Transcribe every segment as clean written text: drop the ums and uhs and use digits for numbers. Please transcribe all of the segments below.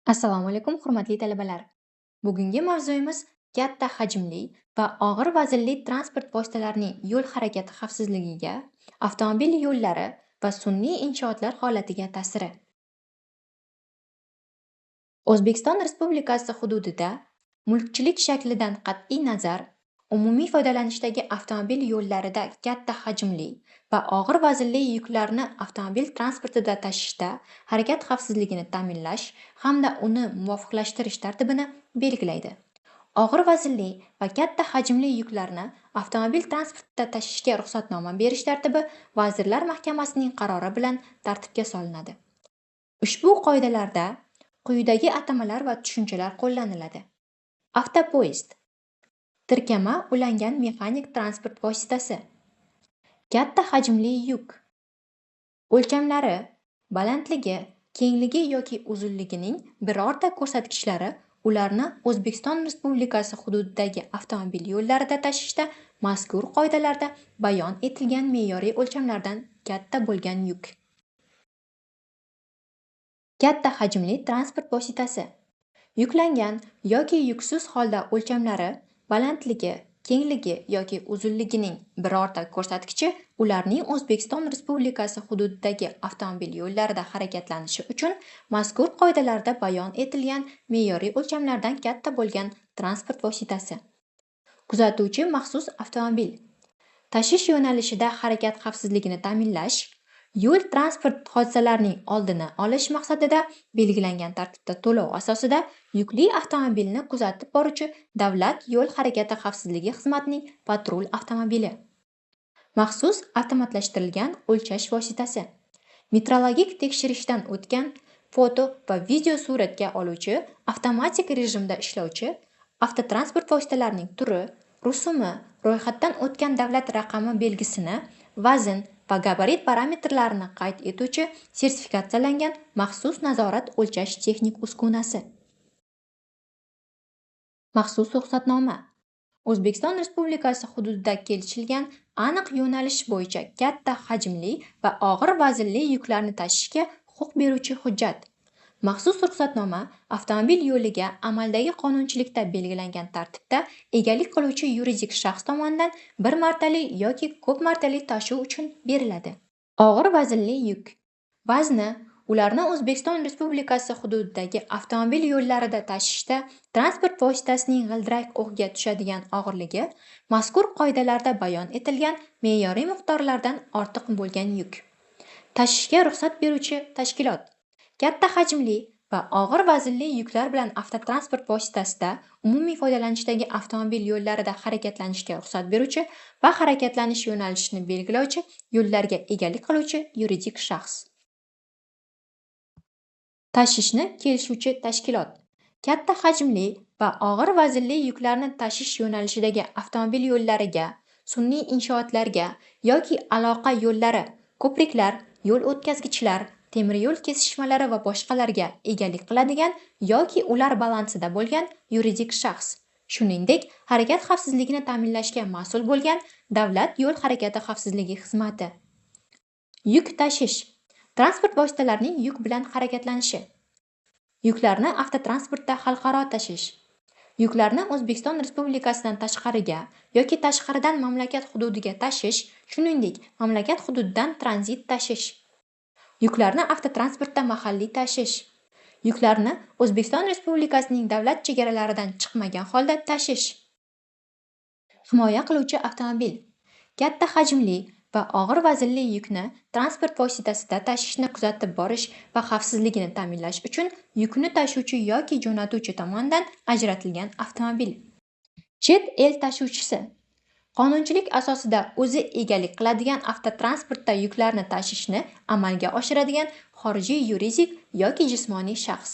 Assalomu alaykum, hurmatli talabalar. Bugungi mavzuyimiz katta hajmli va og'ir vaznli transport vositalarining yo'l harakati xavfsizligiga, avtomobil yo'llari va sun'iy inshootlar holatiga ta'siri. O'zbekiston Respublikasi hududida mulkchilik shaklidan qat'iy nazar, umumiy foydalanishdagi avtomobil yo'llarida katta hajmli va og'ir vaznli yuklarni avtomobil transportida tashishda harakat xavfsizligini ta'minlash hamda uni muvofiqlashtirish tartibini belgilaydi. Og'ir vaznli va katta hajmli yuklarni avtomobil transportida tashishga ruxsatnoma berish tartibi Vazirlar Mahkamasining qarori bilan tartibga solinadi. Ushbu qoidalarda quyidagi atamalar va tushunchalar qo'llaniladi. Avtopoyezd tirkama ulangan mexanik transport vositasi. Katta hajmli yuk o'lchamlari, balandligi, kengligi yoki uzunligining birorta ko'rsatkichlari ularni O'zbekiston Respublikasi hududidagi avtomobil yo'llarida tashishda mazkur qoidalarda bayon etilgan me'yoriy o'lchamlardan katta bo'lgan yuk. Katta hajmli transport vositasi yuklangan yoki yuksiz holda o'lchamlari, balandligi, kengligi yoki uzunligining birorta ko'rsatkichi ularning O'zbekiston Respublikasi hududidagi avtomobil yo'llarida harakatlanishi uchun mazkur qoidalarda bayon etilgan me'yoriy o'lchamlardan katta bo'lgan transport vositasi. Kuzatuvchi maxsus avtomobil tashish yo'nalishida harakat xavfsizligini ta'minlash, yo'l transport hodisalarining oldini olish maqsadida belgilangan tartibda to'lov asosida yukli avtomobilni kuzatib boruvchi Davlat yo'l harakati xavfsizligi xizmatining patrul avtomobili. Maxsus avtomatlashtirilgan o'lchash vositasi. Metrologik tekshirishdan o'tgan foto va video suratga oluvchi avtomatik rejimda ishlovchi avtotransport vositalarining turi, rusumi, ro'yxatdan o'tgan davlat raqami belgisini, vazn va gabarit parametrlarini qayd etuvchi sertifikatsiyalangan maxsus nazorat o'lchash texnik uskunasi. Maxsus ruxsatnoma O'zbekiston Respublikasi hududida kelishilgan aniq yo'nalish bo'yicha katta hajmli va og'ir vaznli yuklarni tashishga huquq beruvchi hujjat. Maxsus ruxsatnoma avtomobil yo'liga amaldagi qonunchilikda belgilangan tartibda egalik qiluvchi yuridik shaxs tomonidan bir martalik yoki ko'p martalik tashuv uchun beriladi. Og'ir vaznli yuk vazni ularni O'zbekiston Respublikasi hududidagi avtomobil yo'llarida tashishda transport vositasining g'ildirak o'qga tushadigan og'irligi mazkur qoidalarda bayon etilgan me'yoriy miqdorlardan ortiq bo'lgan yuk. Tashishga ruxsat beruvchi tashkilot katta hajmli va og'ir vaznli yuklar bilan avtotransport vositasida umumiy foydalanishdagi avtomobil yo'llarida harakatlanishga ruxsat beruvchi va harakatlanish yo'nalishini belgilovchi yo'llarga egalik qiluvchi yuridik shaxs. Tashishni kelishuvchi tashkilot katta hajmli va og'ir vaznli yuklarni tashish yo'nalishidagi avtomobil yo'llariga, sun'iy inshootlarga yoki aloqa yo'llari, ko'priklar, yo'l o'tkazgichlar, temir yo'l kesishmalari va boshqalarga egalik qiladigan yoki ular balansida bo'lgan yuridik shaxs, shuningdek, harakat xavfsizligini ta'minlashga mas'ul bo'lgan Davlat yo'l harakati xavfsizligi xizmati. Yuk tashish transport vositalarining yuk bilan harakatlanishi. Yuklarni avtotransportda xalqaro tashish. Yuklarni O'zbekiston Respublikasidan tashqariga yoki tashqaridan mamlakat hududiga tashish, shuningdek, mamlakat hududidan tranzit tashish. Yuklarni avtotransportda mahalliy tashish. Yuklarni O'zbekiston Respublikasining davlat chegaralaridan chiqmagan holda tashish. Himoya qiluvchi avtomobil katta hajmli va og'ir vaznli yukni transport vositasida tashishni kuzatib borish va xavfsizligini ta'minlash uchun yukni tashuvchi yoki jo'natuvchi tomonidan ajratilgan avtomobil. Chet el tashuvchisi qonunchilik asosida o'zi egalik qiladigan avtotransportda yuklarni tashishni amalga oshiradigan xorijiy yuridik yoki jismoniy shaxs.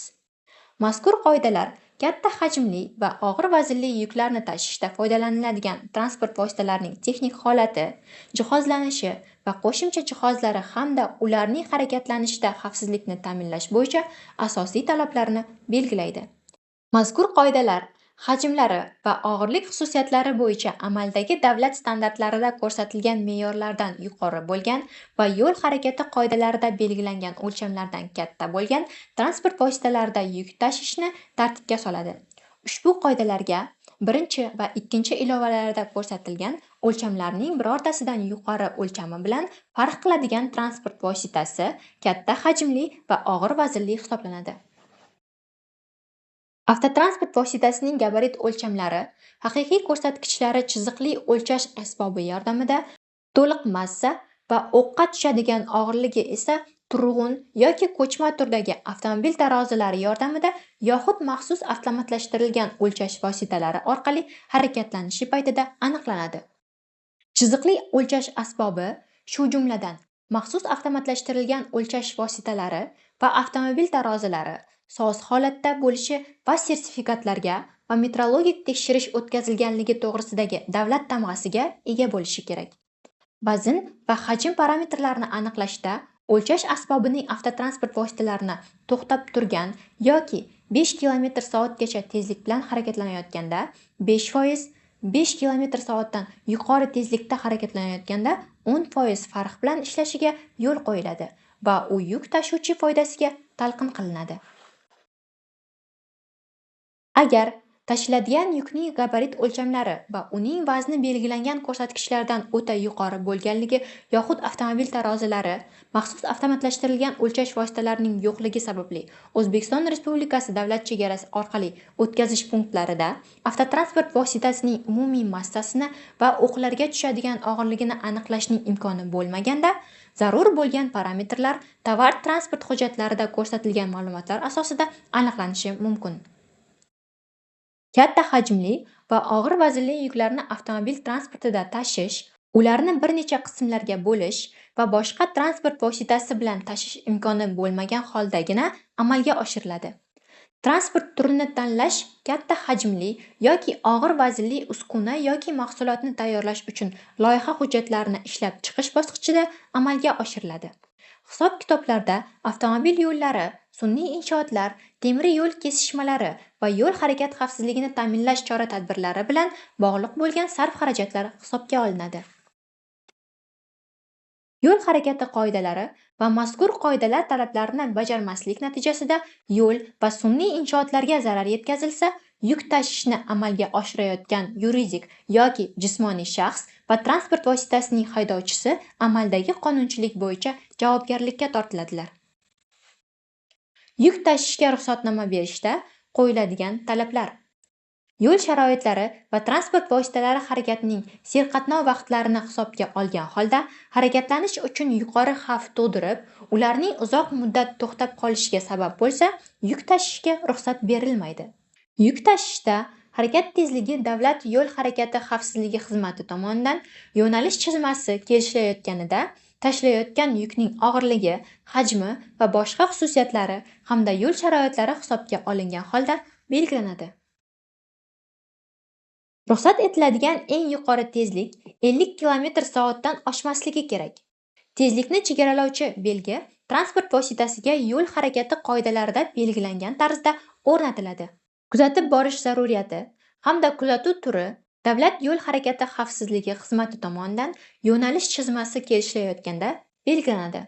Mazkur qoidalar katta hajmli va og'ir vaznli yuklarni tashishda foydalaniladigan transport vositalarining texnik holati, jihozlanishi va qo'shimcha jihozlari hamda ularning harakatlanishida xavfsizlikni ta'minlash bo'yicha asosiy talablarni belgilaydi. Mazkur qoidalar hajmlari va og'irlik xususiyatlari bo'yicha amaldagi davlat standartlarida ko'rsatilgan me'yorlardan yuqori bo'lgan va yo'l harakati qoidalarida belgilangan o'lchamlardan katta bo'lgan transport vositalarida yuk tashishni tartibga soladi. Ushbu qoidalarga birinchi va ikkinchi ilovalarda ko'rsatilgan o'lchamlarning birortasidan yuqori o'lchami bilan farq qiladigan transport vositasi katta hajmli va og'ir vaznli hisoblanadi. Avtotransport vositasining gabarit o'lchamlari haqiqiy ko'rsatkichlari chiziqli o'lchash asbobi yordamida, to'liq massa va o'qqa tushadigan og'irligi esa turg'un yoki ko'chma turdagi avtomobil tarozilari yordamida yoxud maxsus avtomatlashtirilgan o'lchash vositalari orqali harakatlanishi paytida aniqlanadi. Chiziqli o'lchash asbobi, shu jumladan maxsus avtomatlashtirilgan o'lchash vositalari va avtomobil tarozilari soz holatda bo'lishi va sertifikatlarga va metrologik tekshirish o'tkazilganligi to'g'risidagi davlat tamg'asiga ega bo'lishi kerak. Vazn va hajm parametrlarini aniqlashda o'lchash asbobining avtotransport vositalarini to'xtab turgan yoki 5 km/soatgacha tezlik bilan harakatlanayotganda 5%, 5 km/soatdan yuqori tezlikda harakatlanayotganda 10% farq bilan ishlashiga yo'l qo'yiladi va u yuk tashuvchi foydasiga talqin qilinadi. Agar tashiladigan yukning gabarit o'lchamlari va uning vazni belgilangan ko'rsatkichlardan o'ta yuqori bo'lganligi yoxud avtomobil tarozilari maxsus avtomatlashtirilgan o'lchash vositalarining yo'qligi sababli O'zbekiston Respublikasi davlat chegarasi orqali o'tkazish punktlarida avtotransport vositasining umumiy massasini va o'qlarga tushadigan og'irligini aniqlashning imkoni bo'lmaganda, zarur bo'lgan parametrlar tovar transport hujjatlarida ko'rsatilgan ma'lumotlar asosida aniqlanishi mumkin. Katta hajmli va og'ir vaznli yuklarni avtomobil transportida tashish, ularni bir necha qismlarga bo'lish va boshqa transport vositasi bilan tashish imkoni bo'lmagan holdagina amalga oshiriladi. Transport turini tanlash katta hajmli yoki og'ir vaznli uskuna yoki mahsulotni tayyorlash uchun loyiha hujjatlarini ishlab chiqish bosqichida amalga oshiriladi. Hisob-kitoblarda avtomobil yo'llari, sun'iy inshootlar, temir yo'l kesishmalari va yo'l harakat xavfsizligini ta'minlash chora-tadbirlari bilan bog'liq bo'lgan sarf-xarajatlar hisobga olinadi. Yo'l harakati qoidalari va mazkur qoidalar talablarini bajarmaslik natijasida yo'l va sun'iy inshootlarga zarar yetkazilsa, yuk tashishni amalga oshirayotgan yuridik yoki jismoniy shaxs va transport vositasining haydovchisi amaldagi qonunchilik bo'yicha javobgarlikka tortiladilar. Yuk tashishga ruxsatnoma berishda qo'yiladigan talablar: yo'l sharoitlari va transport vositalari harakatining serqatnov vaqtlarini hisobga olgan holda harakatlanish uchun yuqori xavf tug'dirib, ularning uzoq muddat to'xtab qolishiga sabab bo'lsa, yuk tashishga ruxsat berilmaydi. Yuk tashishda harakat tezligi davlat yo'l harakati xavfsizligi xizmati tomonidan yo'nalish chizmasi kelishilayotganida tashilayotgan yukning og'irligi, hajmi va boshqa xususiyatlari hamda yo'l sharoitlari hisobga olingan holda belgilanadi. Ruxsat etiladigan eng yuqori tezlik 50 km/soatdan oshmasligi kerak. Tezlikni chegaralovchi belgi transport vositasiga yo'l harakati qoidalarida belgilangan tarzda o'rnatiladi. Kuzatib borish zaruriyati hamda kuzatuv turi davlat yo'l harakati xavfsizligi xizmati tomonidan yo'nalish chizmasi kelishilayotganda belgilanadi.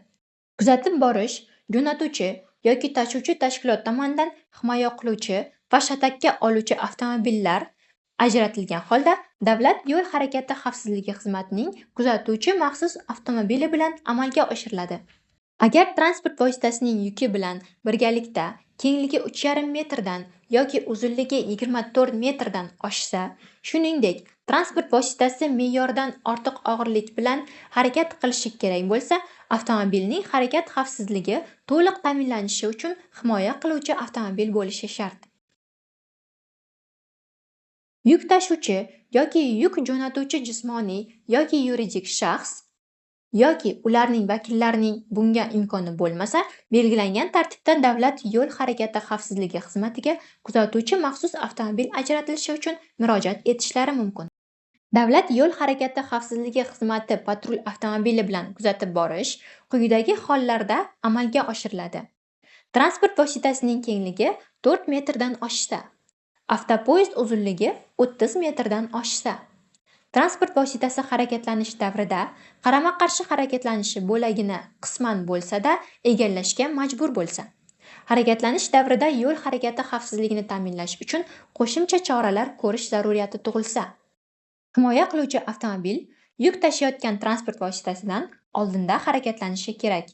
Kuzatib borish jo'natuvchi yoki tashuvchi tashkilot tomonidan himoya qiluvchi va shatakka oluvchi avtomobillar ajratilgan holda davlat yo'l harakati xavfsizligi xizmatining kuzatuvchi maxsus avtomobili bilan amalga oshiriladi. Agar transport vositasining yuki bilan birgalikda kengligi 3,5 metrdan yoki uzunligi 24 metrdan oshsa, shuningdek, transport vositasi me'yordan ortiq og'irlik bilan harakat qilishi kerak bo'lsa, avtomobilning harakat xavfsizligi to'liq ta'minlanishi uchun himoya qiluvchi avtomobil bo'lishi shart. Yuk tashuvchi yoki yuk jo'natuvchi jismoniy yoki yuridik shaxs yoki ularning vakillarining bunga imkoni bo'lmasa, belgilangan tartibda davlat yo'l harakati xavfsizligi xizmatiga kuzatuvchi maxsus avtomobil ajratilishi uchun murojaat etishlari mumkin. Davlat yo'l harakati xavfsizligi xizmati patrul avtomobili bilan kuzatib borish quyidagi hollarda amalga oshiriladi. Transport vositasining kengligi 4 metrdan oshsa, Avtopoyezd uzunligi 30 metrdan oshsa, transport vositasi harakatlanish davrida qarama-qarshi harakatlanishi bo'lagini qisman bo'lsa-da egallashga majbur bo'lsa, harakatlanish davrida yo'l harakati xavfsizligini ta'minlash uchun qo'shimcha choralar ko'rish zaruriyati tug'ilsa, himoya qiluvchi avtomobil yuk tashiyotgan transport vositasidan oldinda harakatlanishi kerak.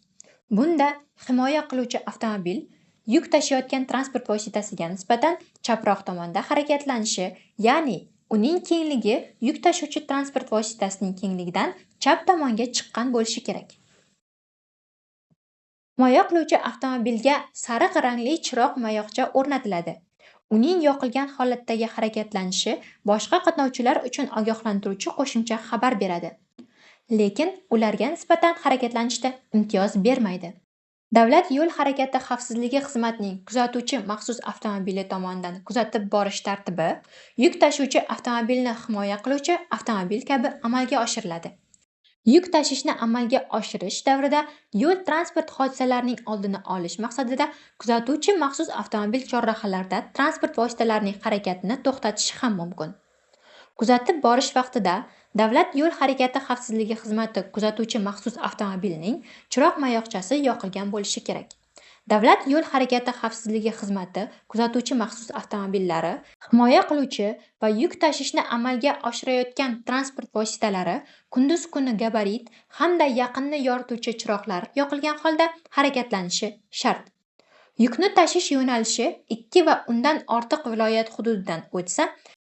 Bunda himoya qiluvchi avtomobil yuk tashiyotgan transport vositasiga nisbatan chaproq tomonda harakatlanishi, ya'ni uning kengligi yuk tashuvchi transport vositasining kengligidan chap tomonga chiqqan bo'lishi kerak. Himoya qiluvchi avtomobilga sariq rangli chiroq mayoqcha o'rnatiladi. Uning yoqilgan holatdagi harakatlanishi boshqa qatnovchilar uchun ogohlantiruvchi qo'shimcha xabar beradi. Lekin ularga nisbatan harakatlanishda imtiyoz bermaydi. Davlat yo'l harakati xavfsizligi xizmatining kuzatuvchi maxsus avtomobili tomonidan kuzatib borish tartibi yuk tashuvchi avtomobilni himoya qiluvchi avtomobil kabi amalga oshiriladi. Yuk tashishni amalga oshirish davrida yo'l transport hodisalarining oldini olish maqsadida kuzatuvchi maxsus avtomobil chorrahalarida transport vositalarining harakatini to'xtatishi ham mumkin. Kuzatib borish vaqtida Davlat yo'l harakati xavfsizligi xizmati kuzatuvchi maxsus avtomobilining chiroq mayoqchasi yoqilgan bo'lishi kerak. Davlat yo'l harakati xavfsizligi xizmati kuzatuvchi maxsus avtomobillari himoya qiluvchi va yuk tashishni amalga oshirayotgan transport vositalari kunduz kuni gabarit hamda yaqinni yorituvchi chiroqlar yoqilgan holda harakatlanishi shart. Yukni tashish yo'nalishi 2 va undan ortiq viloyat hududidan o'tsa,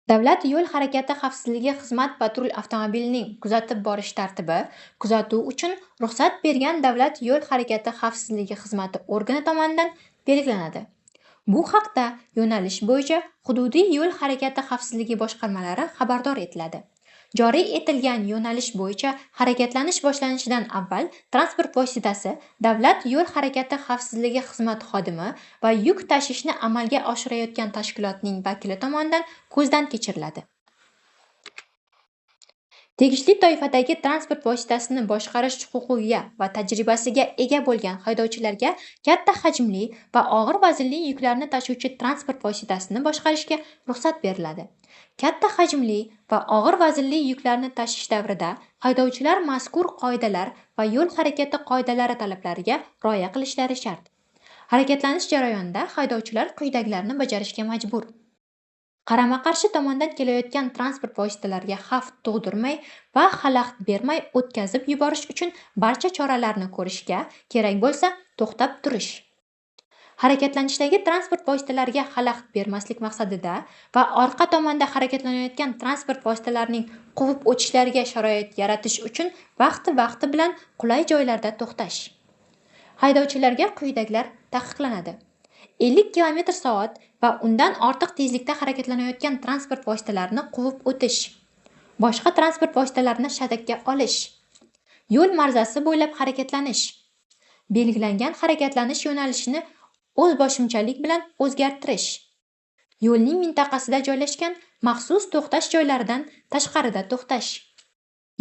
Davlat yo'l harakati xavfsizligi xizmat patrul avtomobilining kuzatib borish tartibi kuzatuv uchun ruxsat bergan Davlat yo'l harakati xavfsizligi xizmati organi tomonidan belgilanadi. Bu haqda yo'nalish bo'yicha hududiy yo'l harakati xavfsizligi boshqarmalari xabardor etiladi. Joriy etilgan yo'nalish bo'yicha harakatlanish boshlanishidan avval transport vositasi Davlat yo'l harakati xavfsizligi xizmati xodimi va yuk tashishni amalga oshirayotgan tashkilotning vakili tomonidan ko'zdan kechiriladi. Tegishli toifadagi transport vositasini boshqarish huquqiga va tajribasiga ega bo'lgan haydovchilarga katta hajmli va og'ir vaznli yuklarni tashuvchi transport vositasini boshqarishga ruxsat beriladi. Katta hajmli va og'ir vaznli yuklarni tashish davrida haydovchilar mazkur qoidalar va yo'l harakati qoidalari talablariga rioya qilishlari shart. Harakatlanish jarayonida haydovchilar quyidagilarni bajarishga majbur: qarama-qarshi tomondan kelayotgan transport vositalariga xavf tug'dirmay va xalaqit bermay o'tkazib yuborish uchun barcha choralarni ko'rishga, kerak bo'lsa, to'xtab turish. Harakatlanishdagi transport vositalariga xalaqit bermaslik maqsadida va orqa tomonda harakatlanayotgan transport vositalarining quvib o'tishlariga sharoit yaratish uchun vaqti bilan qulay joylarda to'xtash. Haydovchilarga quyidagilar taqiqlanadi: 50 km/soat va undan ortiq tezlikda harakatlanayotgan transport vositalarini quvib o'tish, boshqa transport vositalarini shatakka olish, yo'l marzasi bo'ylab harakatlanish, belgilangan harakatlanish yo'nalishini o'zboshimchalik bilan o'zgartirish, yo'lning mintaqasida joylashgan maxsus to'xtash joylaridan tashqarida to'xtash.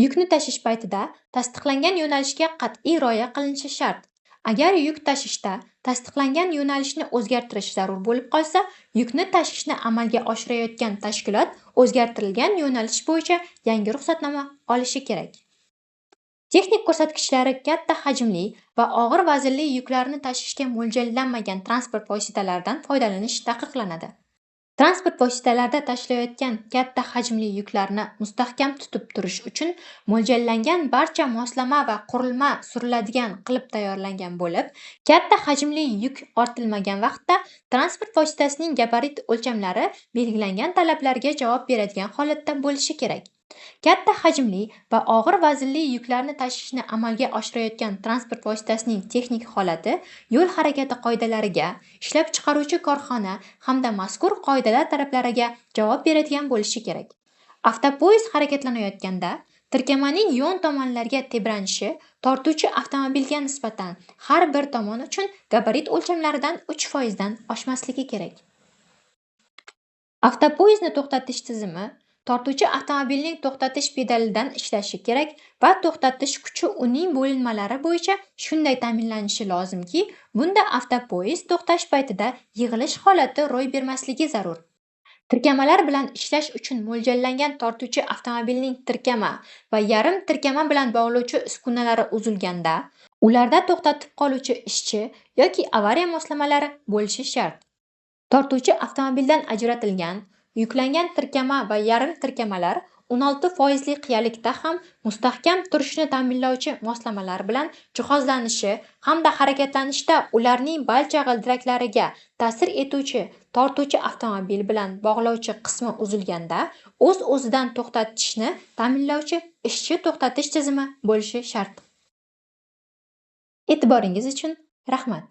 Yukni tashish paytida tasdiqlangan yo'nalishga qat'iy rioya qilinishi shart. Agar yuk tashishda tasdiqlangan yo'nalishni o'zgartirish zarur bo'lib qolsa, yukni tashishni amalga oshirayotgan tashkilot o'zgartirilgan yo'nalish bo'yicha yangi ruxsatnoma olishi kerak. Texnik ko'rsatkichlari katta hajmli va og'ir vaznli yuklarni tashishga mo'ljallanmagan transport vositalaridan foydalanish taqiqlanadi. Transport vositalarida tashilayotgan katta hajmli yuklarni mustahkam tutib turish uchun mo'ljallangan barcha moslama va qurilma suriladigan qilib tayyorlangan bo'lib, katta hajmli yuk ortilmagan vaqtda transport vositasining gabarit o'lchamlari belgilangan talablarga javob beradigan holatda bo'lishi kerak. Katta hajmli va og'ir vaznli yuklarni tashishni amalga oshirayotgan transport vositasining texnik holati yo'l harakati qoidalariga, ishlab chiqaruvchi korxona hamda mazkur qoidalar talablariga javob beradigan bo'lishi kerak. Avtopoyezd harakatlanayotganda tirkamaning yon tomonlarga tebranishi tortuvchi avtomobilga nisbatan har bir tomon uchun gabarit o'lchamlaridan 3% dan oshmasligi kerak. Avtopoyezdni to'xtatish tizimi tortuvchi avtomobilning to'xtatish pedalidan ishlashi kerak va to'xtatish kuchi uning bo'linmalari bo'yicha shunday ta'minlanishi lozimki, bunda avtopoyezd to'xtash paytida yig'ilish holati ro'y bermasligi zarur. Tirkamalar bilan ishlash uchun mo'ljallangan tortuvchi avtomobilning tirkama va yarim tirkama bilan bog'lovchi uskunalari uzilganda, ularda to'xtatib qoluvchi ishchi yoki avariya moslamalari bo'lishi shart. Tortuvchi avtomobildan ajratilgan, yuklangan tirkama va yarim tirkamalar 16% qiyalikda ham mustahkam turishni ta'minlovchi moslamalar bilan jihozlanishi hamda harakatlanishda ularning barcha g'ildiraklariga ta'sir etuvchi tortuvchi avtomobil bilan bog'lovchi qismi uzilganda o'z-o'zidan to'xtatishni ta'minlovchi ishchi to'xtatish tizimi bo'lishi shart. E'tiboringiz uchun rahmat.